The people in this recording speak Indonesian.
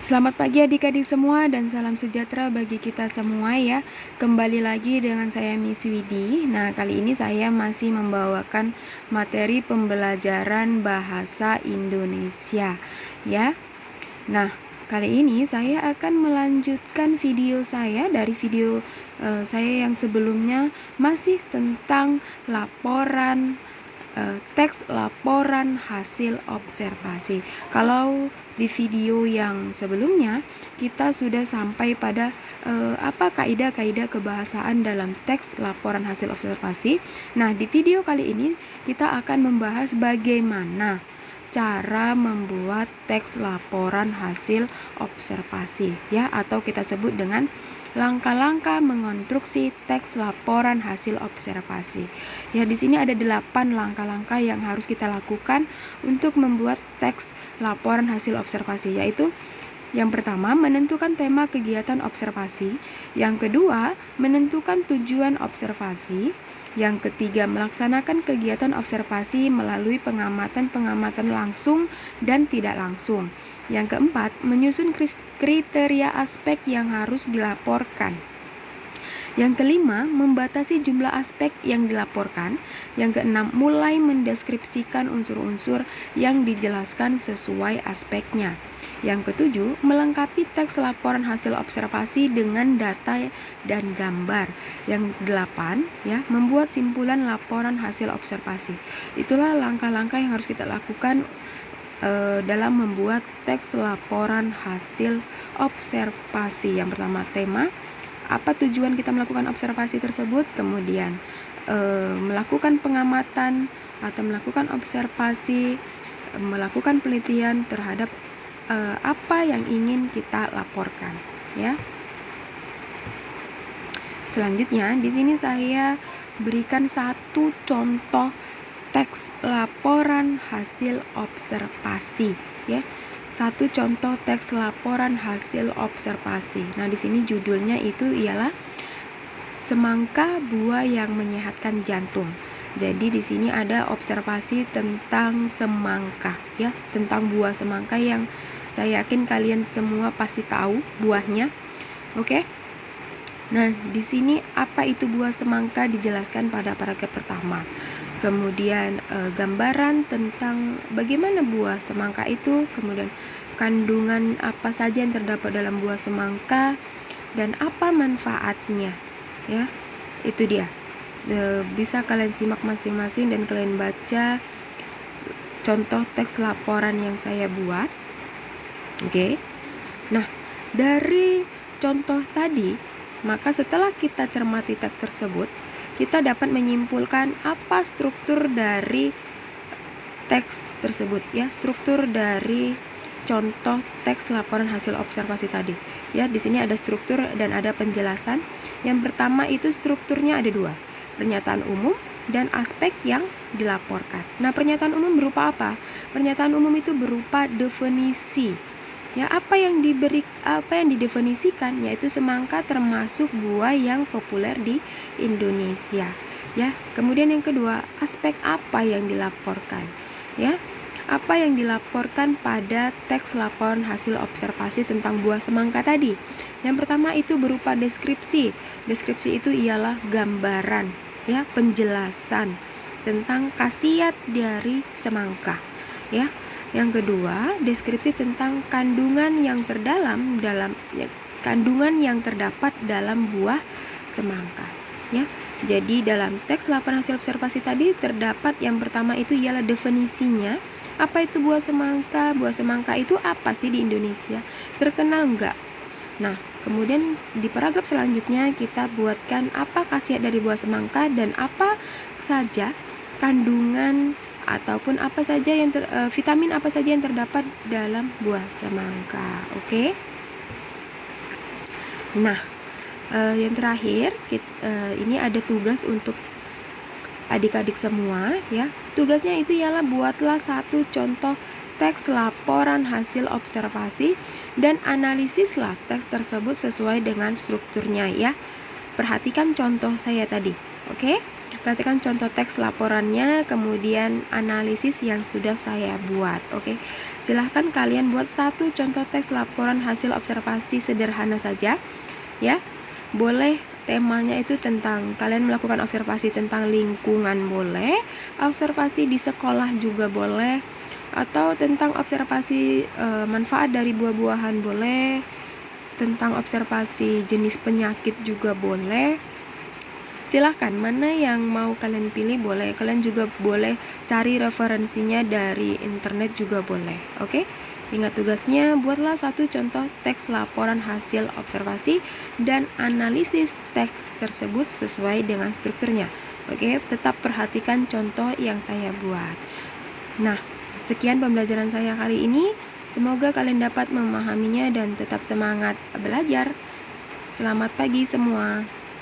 Selamat pagi adik-adik semua dan salam sejahtera bagi kita semua ya. Kembali lagi dengan saya Miss Widi. Nah, kali ini saya masih membawakan materi pembelajaran bahasa Indonesia ya. Nah, kali ini saya akan melanjutkan video saya dari video saya yang sebelumnya, masih tentang laporan teks laporan hasil observasi. Kalau di video yang sebelumnya kita sudah sampai pada apa kaidah-kaidah kebahasaan dalam teks laporan hasil observasi. Nah, di video kali ini kita akan membahas bagaimana cara membuat teks laporan hasil observasi ya, atau kita sebut dengan langkah-langkah mengonstruksi teks laporan hasil observasi. Ya, di sini ada 8 langkah-langkah yang harus kita lakukan untuk membuat teks laporan hasil observasi, yaitu yang pertama, menentukan tema kegiatan observasi. Yang kedua, menentukan tujuan observasi. Yang ketiga, melaksanakan kegiatan observasi melalui pengamatan langsung dan tidak langsung. Yang keempat, menyusun kriteria aspek yang harus dilaporkan. Yang kelima, membatasi jumlah aspek yang dilaporkan. Yang keenam, mulai mendeskripsikan unsur-unsur yang dijelaskan sesuai aspeknya. Yang ketujuh, melengkapi teks laporan hasil observasi dengan data dan gambar. Yang delapan, ya, membuat simpulan laporan hasil observasi. Itulah langkah-langkah yang harus kita lakukan dalam membuat teks laporan hasil observasi. Yang pertama, tema, apa tujuan kita melakukan observasi tersebut, kemudian melakukan pengamatan atau melakukan observasi, melakukan penelitian terhadap apa yang ingin kita laporkan, ya. Selanjutnya, di sini saya berikan satu contoh teks laporan hasil observasi, ya. Satu contoh teks laporan hasil observasi. Nah, di sini judulnya itu ialah semangka buah yang menyehatkan jantung. Jadi di sini ada observasi tentang semangka, ya, tentang buah semangka yang saya yakin kalian semua pasti tahu buahnya. Oke. Nah, di sini apa itu buah semangka dijelaskan pada paragraf pertama. Kemudian gambaran tentang bagaimana buah semangka itu, kemudian kandungan apa saja yang terdapat dalam buah semangka dan apa manfaatnya, ya. Itu dia. Bisa kalian simak masing-masing dan kalian baca contoh teks laporan yang saya buat. Oke. Nah, dari contoh tadi, maka setelah kita cermati teks tersebut, kita dapat menyimpulkan apa struktur dari teks tersebut, ya, struktur dari contoh teks laporan hasil observasi tadi. Ya, di sini ada struktur dan ada penjelasan. Yang pertama itu strukturnya ada dua, pernyataan umum dan aspek yang dilaporkan. Nah, pernyataan umum berupa apa? Pernyataan umum itu berupa definisi. Ya, apa yang didefinisikan, yaitu semangka termasuk buah yang populer di Indonesia. Ya, kemudian yang kedua, aspek apa yang dilaporkan. Ya, apa yang dilaporkan pada teks laporan hasil observasi tentang buah semangka tadi. Yang pertama itu berupa deskripsi. Deskripsi itu ialah gambaran, ya, penjelasan tentang khasiat dari semangka, ya. Yang kedua, deskripsi tentang kandungan yang terdapat dalam buah semangka, ya. Jadi dalam teks laporan hasil observasi tadi terdapat yang pertama itu ialah definisinya. Apa itu buah semangka? Buah semangka itu apa sih di Indonesia? Terkenal enggak? Nah, kemudian di paragraf selanjutnya kita buatkan apa khasiat dari buah semangka dan apa saja kandungan ataupun apa saja yang vitamin apa saja yang terdapat dalam buah semangka. Oke. Nah, yang terakhir ini ada tugas untuk adik-adik semua, ya. Tugasnya itu ialah buatlah satu contoh teks laporan hasil observasi dan analisislah teks tersebut sesuai dengan strukturnya, ya. Perhatikan contoh saya tadi. Oke. Perhatikan contoh teks laporannya, kemudian analisis yang sudah saya buat. Oke, silahkan kalian buat satu contoh teks laporan hasil observasi sederhana saja, ya. Boleh temanya itu tentang kalian melakukan observasi tentang lingkungan boleh, observasi di sekolah juga boleh, atau tentang observasi manfaat dari buah-buahan boleh, tentang observasi jenis penyakit juga boleh. Silahkan mana yang mau kalian pilih boleh. Kalian juga boleh cari referensinya dari internet juga boleh. Oke? Ingat tugasnya, buatlah satu contoh teks laporan hasil observasi dan analisis teks tersebut sesuai dengan strukturnya. Oke, tetap perhatikan contoh yang saya buat. Nah, sekian pembelajaran saya kali ini. Semoga kalian dapat memahaminya dan tetap semangat belajar. Selamat pagi semua.